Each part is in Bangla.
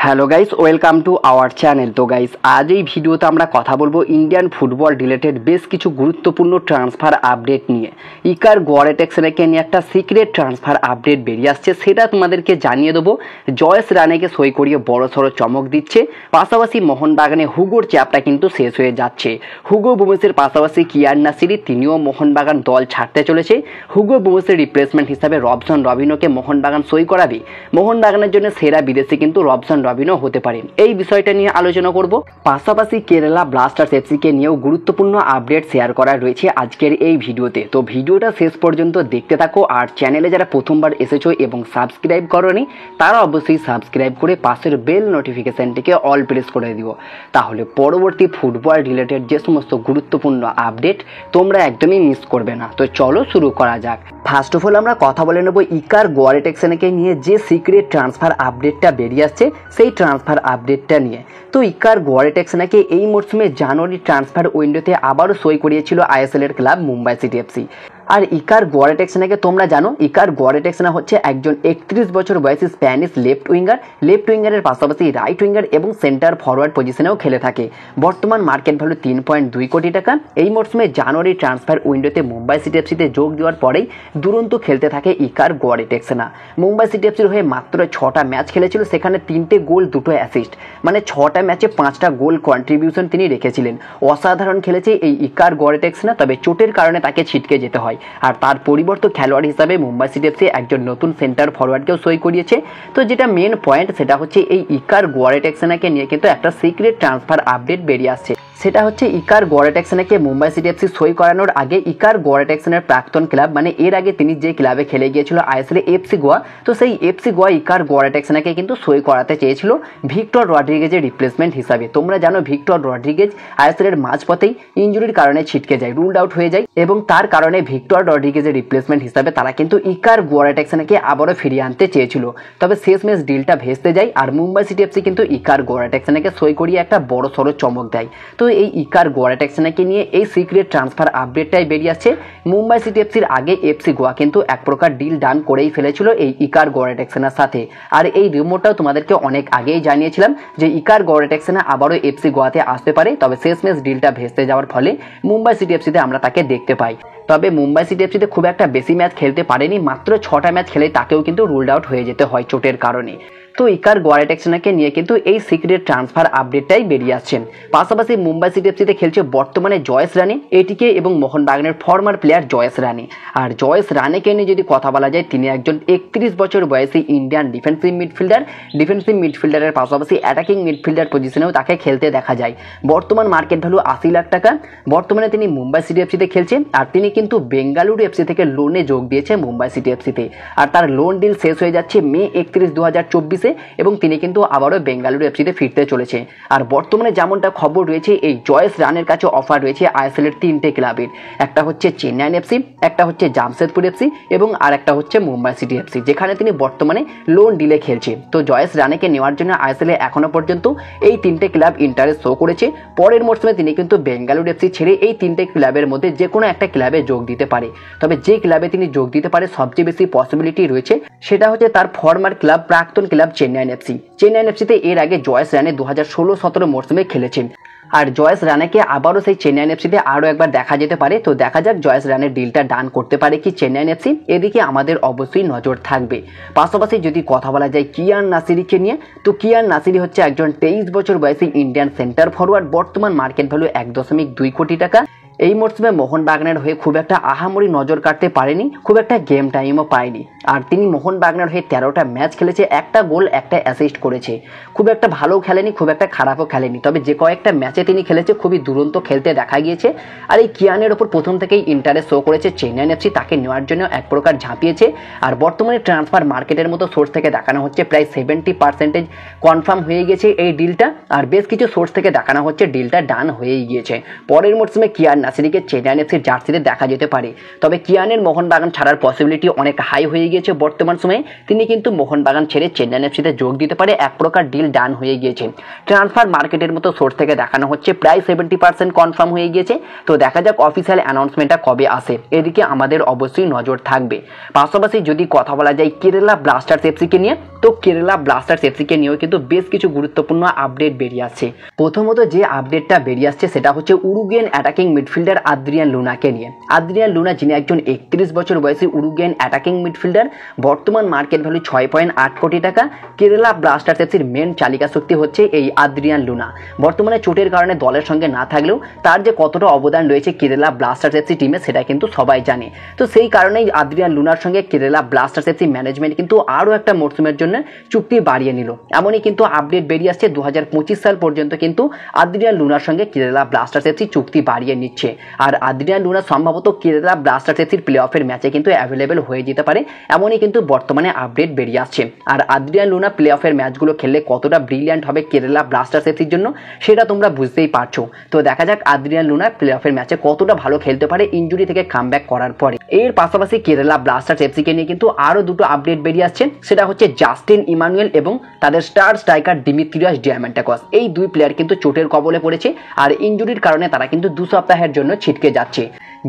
Hello guys, welcome to our channel. তো গাইস, আজ এই ভিডিওতে আমরা কথা বলবো ইন্ডিয়ান ফুটবল রিলেটেড বেশ কিছু গুরুত্বপূর্ণ ট্রান্সফার আপডেট নিয়ে। ইকার গোয়ারেটেক্সকে নিয়ে একটা সিক্রেট ট্রান্সফার আপডেট বেরিয়ে আসছে, সেটা তোমাদেরকে জানিয়ে দেবো। জয়েস রানেকে সই করিয়ে বড়সড় চমক দিচ্ছে। পাশাপাশি মোহনবাগানে হুগোর চ্যাপটা কিন্তু শেষ হয়ে যাচ্ছে। হুগো বুমেসের পাশাপাশি কিয়ান নাসিরি, তিনিও মোহনবাগান দল ছাড়তে চলেছে। হুগো বুমেসের রিপ্লেসমেন্ট হিসাবে রবসন রবিনোকে মোহনবাগান সই করাবে। মোহনবাগানের জন্য সেরা বিদেশি কিন্তু রবসন রবিনো হতে পারে, এই বিষয়টা নিয়ে আলোচনা করব। পাশাপাশি কেরালা ব্লাস্টার্স এফসিকে নিয়েও গুরুত্বপূর্ণ আপডেট শেয়ার করা রয়েছে আজকের এই ভিডিওতে। তো ভিডিওটা শেষ পর্যন্ত দেখতে থাকো। আর চ্যানেলে যারা প্রথমবার এসেছো এবং সাবস্ক্রাইব করোনি, তারা অবশ্যই সাবস্ক্রাইব করে পাশের বেল নোটিফিকেশনটিকে অল প্রেস করে দিও, তাহলে পরবর্তী ফুটবল রিলেটেড যে সমস্ত গুরুত্বপূর্ণ আপডেট তোমরা একদমই মিস করবে না। তো চলো শুরু করা যাক। ফার্স্ট অফ অল আমরা কথা বলে নেব ইকার গোয়ারেটেক্সকে নিয়ে যে সিক্রেট ট্রান্সফার আপডেটটা বেরিয়ে আসছে সেই ট্রান্সফার আপডেটটা নিয়ে। তো ইকার গোয়ারেটেক্সকে এই মরশুমে জানুয়ারি ট্রান্সফার উইন্ডোতে আবারও সই করিয়েছিল আইএসএল এর ক্লাব মুম্বাই সিটি এফসি। আর ইকার গোয়ারেটেক্সকে তোমরা জানো, ইকার গোয়ারেটেক্স হচ্ছে একজন 31 বছর বয়সী স্প্যানিশ লেফট উইঙ্গারের পাশাপাশি রাইট উইঙ্গার এবং সেন্টার ফরওয়ার্ড পজিশনেও খেলে থাকে। বর্তমান মার্কেট ভ্যালু 3.2 কোটি টাকা। এই মরশুমে জানুয়ারি ট্রান্সফার উইন্ডোতে মুম্বাই সিটি এফসিতে যোগ দেওয়ার পরেই দুরন্ত খেলতে থাকে ইকার গোয়ারেটেক্স। মুম্বাই সিটি এফসির হয়ে মাত্র 6টা ম্যাচ খেলেছিল, সেখানে 3টে গোল 2টো অ্যাসিস্ট, মানে 6টা ম্যাচে 5টা গোল কন্ট্রিবিউশন তিনি রেখেছিলেন। অসাধারণ খেলেছে এই ইকার গোয়ারেটেক্স, তবে চোটের কারণে তাকে ছিটকে যেতে হয়। আর তার পরিবর্তে খেলোয়াড় হিসাবে মুম্বাই সিটি এফসি একজন নতুন সেন্টার ফরওয়ার্ডকেও সই করিয়েছে। তো যেটা মেন পয়েন্ট সেটা হচ্ছে এই ইকার গোয়ারেটেক্সকে নিয়ে কিন্তু একটা সিক্রেট ট্রান্সফার আপডেট বেরিয়ে আসছে। সেটা হচ্ছে ইকার গোয়ারেটেক্সকে মুম্বাই সিটি এফসি সই করানোর আগে ইকার গোয়ারেটেক্সের প্রাক্তন ক্লাব, মানে এর আগে তিনি যে ক্লাবে খেলে গিয়েছিল আইএসএল এফসি গোয়া, তো সেই এফসি গোয়া ইকার গোয়ারেটেক্সকে কিন্তু সই করাতে চেয়েছিল ভিক্টর রড্রিগেজের রিপ্লেসমেন্ট হিসাবে। তোমরা জানো ভিক্টর রড্রিগেজ আইএসএল এর মাঝপথেই ইনজুরির কারণে ছিটকে যায়, রুলড আউট হয়ে যায়, এবং তার কারণে ভিক্টর রড্রিগেজের রিপ্লেসমেন্ট হিসাবে তারা কিন্তু ইকার গোয়ারেটেক্সকে আবারও ফিরিয়ে আনতে চেয়েছিল। তবে শেষমেশ ডিলটা ভেস্তে যায় আর মুম্বাই সিটি এফসি কিন্তু ইকার গোয়ারেটেক্সকে সই করিয়ে একটা বড় সড়ো চমক দেয়। তো এই ইকার গোয়ারেটেক্সকে নিয়ে এই সিক্রেট ট্রান্সফার আপডেটটাই বেরিয়ে আসছে। মুম্বাই সিটি এফসির আগে এফসি গোয়া কিন্তু এক প্রকার ডিল ডান করেই ফেলেছিল এই ইকার গোয়ারেটেক্সের সাথে। আর এই রিউমারটাও তোমাদেরকে অনেক আগেই জানিয়েছিলাম যে ইকার গোয়ারেটেক্স আবারও এফসি গোয়াতে আসতে পারে। তবে শেষমেশ ডিলটা ভেস্তে যাওয়ার ফলে মুম্বাই সিটি এফসিতে আমরা তাকে দেখতে পাই। তবে মুম্বাই সিটি এফসিতে খুব একটা বেশি ম্যাচ খেলতে পারেনি, মাত্র 6টা ম্যাচ খেলে তাকেও কিন্তু রুলড আউট হয়ে যেতে হয় চোটের কারণে। তো ইকার গোয়ারেটেক্সকে নিয়ে কিন্তু এই সিক্রেট ট্রান্সফার আপডেটটাই বেরিয়ে আসছেন। পাশাপাশি মুম্বাই সিটি এফসিতে খেলছে বর্তমানে জয়েস রানে, এটিকে এবং মোহনবাগানের ফর্মার প্লেয়ার জয়েস রানে। আর জয়েস রানেকে নিয়ে যদি কথা বলা যায়, তিনি একজন 31 বছর বয়সী ইন্ডিয়ান ডিফেন্সিভ মিডফিল্ডারের পাশাপাশি অ্যাটাকিং মিডফিল্ডার পজিশনেও তাকে খেলতে দেখা যায়। বর্তমান মার্কেট ভ্যালু 80 লাখ টাকা। বর্তমানে তিনি মুম্বাই সিটি এফসিতে খেলছেন, আর তিনি কিন্তু বেঙ্গালুরু এফসি থেকে লোনে যোগ দিয়েছে মুম্বাই সিটি এফসিতে। আর তার লোন ডিল শেষ হয়ে যাচ্ছে মে 31, 2024, এবং তিনি কিন্তু আবারও বেঙ্গালুরু এফসিতে ফিরতে চলেছে। আর বর্তমানে যেমনটা খবর রয়েছে, এই জয়েস রানের কাছে অফার রয়েছে আইএসএল এর 3টে ক্লাবের। একটা হচ্ছে চেন্নাই এফসি, একটা হচ্ছে জামশেদপুর এফসি, এবং আর একটা হচ্ছে মুম্বাই সিটি এফসি, যেখানে তিনি বর্তমানে লোন ডিলে খেলছে। তো জয়েস রানেকে নেওয়ার জন্য আইএসএল এ এখনো পর্যন্ত এই 3টে ক্লাব ইন্টারেস্ট শো করেছে। পরের মরশুমে তিনি কিন্তু বেঙ্গালুরু এফসি ছেড়ে এই 3টে ক্লাবের মধ্যে যে কোনো একটা ক্লাবে যোগ দিতে পারে। তবে যে ক্লাবে তিনি যোগ দিতে পারে সবচেয়ে বেশি পসিবিলিটি রয়েছে সেটা হচ্ছে তার ফর্মার ক্লাব, প্রাক্তন ক্লাব চেন্নাই এফসিতে এর আগে জয়েস রানে 2016-17 মরশুমে খেলেছেন। আর জয়েস রানেকে আবারও সেই চেন্নাই এফসিতে আরও একবার দেখা যেতে পারে। তো দেখা যাক জয়েস রানের ডিলটা ডান করতে পারে কি চেন্নাই এফসি, এদিকে আমাদের অবশ্যই নজর থাকবে। পাশাপাশি যদি কথা বলা যায় কিয়ান নাসিরিকে নিয়ে, তো কিয়ান নাসিরি হচ্ছে একজন 23 বছর বয়সী ইন্ডিয়ান সেন্টার ফরওয়ার্ড। বর্তমান মার্কেট ভ্যালু 1.2 কোটি টাকা। এই মরশুমে মোহনবাগানের হয়ে খুব একটা আহামরি নজর কাটতে পারেনি, খুব একটা গেম টাইমও পায়নি। আর তিনি মোহনবাগানের হয়ে 13টা ম্যাচ খেলেছে, একটা গোল একটা অ্যাসিস্ট করেছে। খুব একটা ভালো খেলেনি, খুব একটা খারাপও খেলেনি, তবে যে কয়েকটা ম্যাচে তিনি খেলেছে খুবই দুরন্ত খেলতে দেখা গিয়েছে। আর এই কিয়ানের ওপর প্রথম থেকেই ইন্টারেস্ট শো করেছে চেন্নাই এফসি, তাকে নেওয়ার জন্য এক প্রকার ঝাঁপিয়েছে। আর বর্তমানে ট্রান্সফার মার্কেটের মতো সোর্স থেকে দেখানো হচ্ছে প্রায় 70% কনফার্ম হয়ে গেছে এই ডিলটা। আর বেশ কিছু সোর্স থেকে দেখানো হচ্ছে ডিলটা ডান হয়েই গিয়েছে। পরের মরশুমে কিয়ান সরাসরি চেন্নাই এফসির জার্সিতে দেখা যেতে পারে। তবে কিয়ানের মোহনবাগান ছাড়ার পসিবিলিটি অনেক হাই হয়ে গিয়েছে বর্তমান সময়ে। তিনি কিন্তু মোহনবাগান ছেড়ে চেন্নাই এফসিতে যোগ দিতে পারে, এক প্রকার ডিল ডান হয়ে গিয়েছে। ট্রান্সফার মার্কেটের মতো সোর্স থেকে দেখানো হচ্ছে প্রায় 70% কনফার্ম হয়ে গিয়েছে। তো দেখা যাক অফিসিয়াল অ্যানাউন্সমেন্টটা কবে আসে, এদিকে আমাদের অবশ্যই নজর থাকবে। পাশাপাশি যদি কথা বলা যায় কেরালা ব্লাস্টার্স এফসিকে নিয়ে, তো কেরালা ব্লাস্টার্স এফসিকে নিয়েও কিন্তু বেশ কিছু গুরুত্বপূর্ণ আপডেট বেরিয়ে আসছে। প্রথমত যে আপডেটটা বেরিয়ে আসছে সেটা হচ্ছে উরুগুয়েন অ্যাটাকিং মিডফিল্ডার আদ্রিয়ান লুনাকে নিয়ে। আদ্রিয়ান লুনা যিনি একজন 31 বছর বয়সী উরুগুয়েন অ্যাটাকিং মিডফিল্ডার, বর্তমান মার্কেট ভ্যালু 6.8 কোটি টাকা। কেরালা ব্লাস্টার্স এফসির মেন চালিকা শক্তি হচ্ছে এই আদ্রিয়ান লুনা। বর্তমানে চোটের কারণে দলের সঙ্গে না থাকলেও তার যে কতটা অবদান রয়েছে কেরালা ব্লাস্টার্স এফসি টিমে সেটা কিন্তু সবাই জানে। তো সেই কারণেই আদ্রিয়ান লুনার সঙ্গে কেরালা ব্লাস্টার্স এফসি ম্যানেজমেন্ট কিন্তু আরও একটা মরসুমের জন্য চুক্তি বাড়িয়ে নিল। এমনই কিন্তু আপডেট বেরিয়ে আসছে 2025 সাল পর্যন্ত কিন্তু আদ্রিয়ান লুনার সঙ্গে কেরালা ব্লাস্টার্স এফসি চুক্তি বাড়িয়ে নিচ্ছে। আর আদ্রিয়ান লুনা সম্ভবত কেরালা ব্লাস্টার্স এফসির প্লে অফের ম্যাচে কিন্তু অ্যাভেলেবেল হয়ে যেতে পারে, এমনই কিন্তু বর্তমানে আপডেট বেরিয়ে আসছে। আর আদ্রিয়ান লুনা প্লে অফের ম্যাচগুলো খেললে কতটা ব্রিলিয়ান্ট হবে কেরালা ব্লাস্টার্স এফসির জন্য সেটা তোমরা বুঝতেই পারছো। তো দেখা যাক আদ্রিয়ান লুনা প্লে অফের ম্যাচে কতটা ভালো খেলতে পারে ইনজুরি থেকে কামব্যাক করার পরে। এর পাশাপাশি কেরালা ব্লাস্টার্স এফসিকে নিয়ে কিন্তু আরও দুটো আপডেট বেরিয়ে আসছে, সেটা হচ্ছে জাস্টিন ইমানুয়েল এবং তাদের স্টার স্ট্রাইকার দিমিত্রিয়াস ডিয়ামান্টাকস। এই দুই প্লেয়ার কিন্তু চোটের কবলে পড়েছে আর ইনজুরির কারণে তারা কিন্তু 2 সপ্তাহের জন্য ছিটকে যাচ্ছে।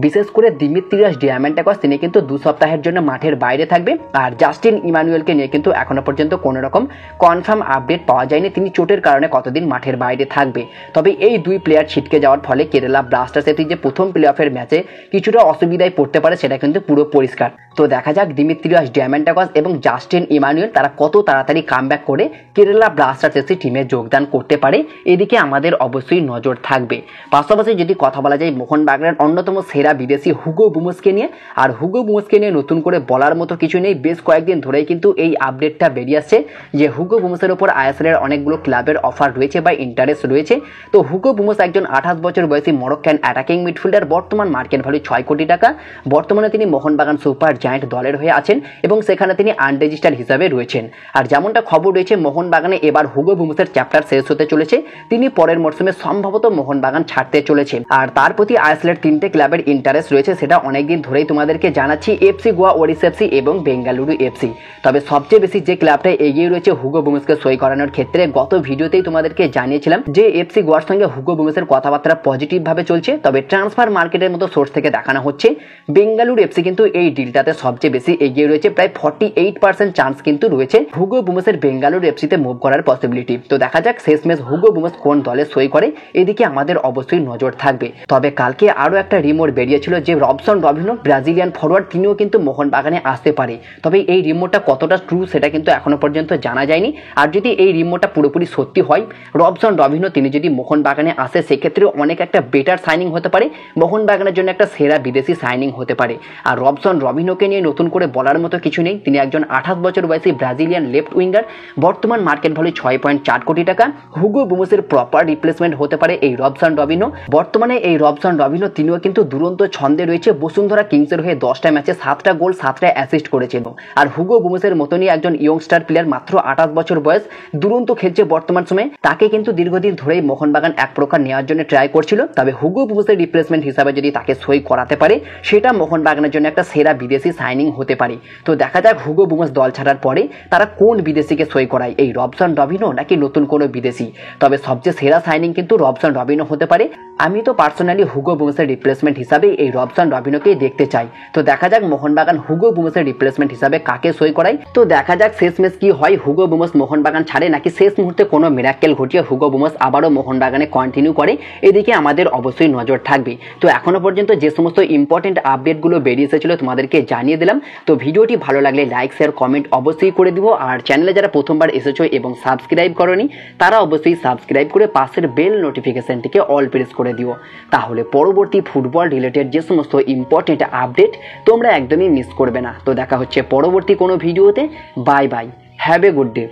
বিশেষ করে দিমিত্রিয়াস ডিয়ামান্টাকস তিনি কিন্তু 2 সপ্তাহের জন্য মাঠের বাইরে থাকবে। আর জাস্টিন ইমানুয়েলকে নিয়ে কিন্তু এখনো পর্যন্ত কোনো রকম কনফার্ম আপডেট পাওয়া যায়নি তিনি চোটের কারণে কতদিন মাঠের বাইরে থাকবে। তবে এই দুই প্লেয়ার ছিটকে যাওয়ার ফলে কেরালা ব্লাস্টার্স এফসি যে প্রথম প্লে অফের ম্যাচে কিছুটা অসুবিধায় পড়তে পারে সেটা কিন্তু পুরো পরিষ্কার। তো দেখা যাক দিমিত্রিয়াস ডিয়ামান্টাকস এবং জাস্টিন ইমানুয়েল তারা কত তাড়াতাড়ি কামব্যাক করে কেরালা ব্লাস্টার্স এফসি টিমে যোগদান করতে পারে, এদিকে আমাদের অবশ্যই নজর থাকবে। পাশাপাশি যদি কথা বলা যায় মোহনবাগানের অন্যতম সেরা বিদেশি হুগো বুমোসকে নিয়ে, আর হুগো বুমোসকে নিয়ে নতুন করে বলার মতো কিছু নেই। বেশ কয়েকদিন ধরেই কিন্তু এই আপডেটটা বেরিয়ে আসছে যে হুগো বুমোসের ওপর আইএসএলের অনেকগুলো ক্লাবের অফার রয়েছে বা ইন্টারেস্ট রয়েছে। তো হুগো বুমোস একজন 28 বছর বয়সী মরক্কান অ্যাটাকিং মিডফিল্ডার, বর্তমান মার্কেট ভ্যালু 6 কোটি টাকা। বর্তমানে তিনি মোহনবাগান সুপার জায়ান্ট দলের হয়ে আছেন এবং সেখানে তিনি আনরেজিস্টার্ড হিসাবে রয়েছেন। আর যেমনটা খবর রয়েছে মোহনবাগানে এবার হুগো বুমোসের চ্যাপ্টার শেষ হতে চলেছে, তিনি পরের মরসুমে সম্ভবত মোহনবাগান ছাড়তে চলেছেন। আর তার প্রতি আইএসএলের 3টে ক্লাবের ইন্টারেস্ট রয়েছে, সেটা অনেকদিন ধরেই তোমাদেরকে জানাচ্ছি, এফসি গোয়া, ওড়িশা এফসি এবং বেঙ্গালুরু এফসি। তবে সবচেয়ে বেশি যে ক্লাবটা এগিয়ে রয়েছে হুগো বুমোসকে সই করানোর ক্ষেত্রে, গত ভিডিওতেই তোমাদেরকে জানিয়েছিলাম যে এফসি গোয়ার সঙ্গে হুগো বুমোসের কথাবার্তা পজিটিভ ভাবে চলছে। তবে ট্রান্সফার মার্কেটের মতো সোর্স থেকে দেখানো হচ্ছে বেঙ্গালুরু এফসি কিন্তু এই ডিলটাতে সবচেয়ে বেশি এগিয়ে রয়েছে, প্রায় 48% চান্স কিন্তু রয়েছে হুগো বুমোসের বেঙ্গালুরু এফসিতে মুভ করার পসিবিলিটি। তো দেখা যাক শেষমেশ হুগো বুমোস কোন দলে সই করে, এদিকে আমাদের অবশ্যই নজর থাকবে। তবে কালকে আরও একটা রিমোট বেরিয়েছিল যে রবসন রবিনো ব্রাজিলিয়ান ফরওয়ার্ড তিনিও কিন্তু মোহনবাগানে আসতে পারে। তবে এই রিমোটটা কতটা ট্রু সেটা কিন্তু এখনো পর্যন্ত জানা যায়নি। আর যদি এই রিমোটটা পুরোপুরি সত্যি হয়, রবসন রবিনো তিনি যদি মোহনবাগানে আসে সেক্ষেত্রে অনেক একটা বেটার সাইনিং হতে পারে, মোহনবাগানের জন্য একটা সেরা বিদেশি সাইনিং হতে পারে। আর রবসন রবিনোকে নিয়ে নতুন করে বলার মতো কিছু নেই, তিনি একজন 28 বছর বয়সী ব্রাজিলিয়ান লেফট উইঙ্গার, বর্তমান মার্কেট ভ্যালু 6.4 কোটি টাকা। হুগো বুমোসের প্রপার রিপ্লেসমেন্ট হতে পারে এই রবসন রবিনো। বর্তমানে এই রবসন রবিনো তিনিও কিন্তু দুরন্ত ছন্দে রয়েছে, বসুন্ধরা কিংসের হয়ে 10টা ম্যাচে 7টা গোল 7টা অ্যাসিস্ট করেছেন। আর হুগো বুমোসের মতনই একজন ইয়ংস্টার প্লেয়ার, মাত্র 28 বছর বয়স, দুরন্ত খেলছে বর্তমান সময়ে। তাকে কিন্তু দীর্ঘদিন ধরেই মোহনবাগান এক প্রকার নেওয়ার জন্য ট্রাই করছিল। তবে হুগো বুমোসের রিপ্লেসমেন্ট হিসাবে যদি তাকে সই করাতে পারে, সেটা মোহনবাগানের জন্য একটা সেরা বিদেশি সাইনিং হতে পারে। তো দেখা যাক হুগো বুমোস দল ছাড়ার পরে তারা কোন বিদেশিকে সই করায়, এই রবসন রবিনো নাকি নতুন কোনো বিদেশি। তবে সবচেয়ে সেরা সাইনিং কিন্তু রবসন রবিনো হতে পারে। আমি তো পার্সোনালি হুগো বুমোসের রিপ্লেসমেন্ট হিসাবে এই রবসন রবিনোকেই দেখতে চাই। তো দেখা যাক মোহনবাগান হুগো বুমোসের রিপ্লেসমেন্ট হিসাবে কাকে সই করায়। তো দেখা যাক শেষমেশ কি হয়, হুগো বুমোস মোহনবাগান ছাড়ে নাকি শেষ মুহূর্তে কোনো মিরাক্কেল ঘটিয়ে হুগো বুমোস আবারও মোহনবাগানে কন্টিনিউ করে, এদিকে আমাদের অবশ্যই নজর থাকবে। তো এখনো পর্যন্ত যে সমস্ত ইম্পর্টেন্ট আপডেটগুলো বেরিয়ে এসেছিল তোমাদেরকে জানিয়ে দিলাম। তো ভিডিওটি ভালো লাগলে লাইক শেয়ার কমেন্ট অবশ্যই করে দিব। আর চ্যানেলে যারা প্রথমবার এসেছো এবং সাবস্ক্রাইব করোনি তারা অবশ্যই সাবস্ক্রাইব করে পাশের বেল নোটিফিকেশনটিকে অল প্রেস করে দিও, তাহলে পরবর্তী ফুটবল রিলেটেড যে সমস্ত ইম্পর্টেন্ট আপডেট তোমরা একদমই মিস করবে না। তো দেখা হচ্ছে পরবর্তী কোনো ভিডিওতে। Bye bye, have a good day.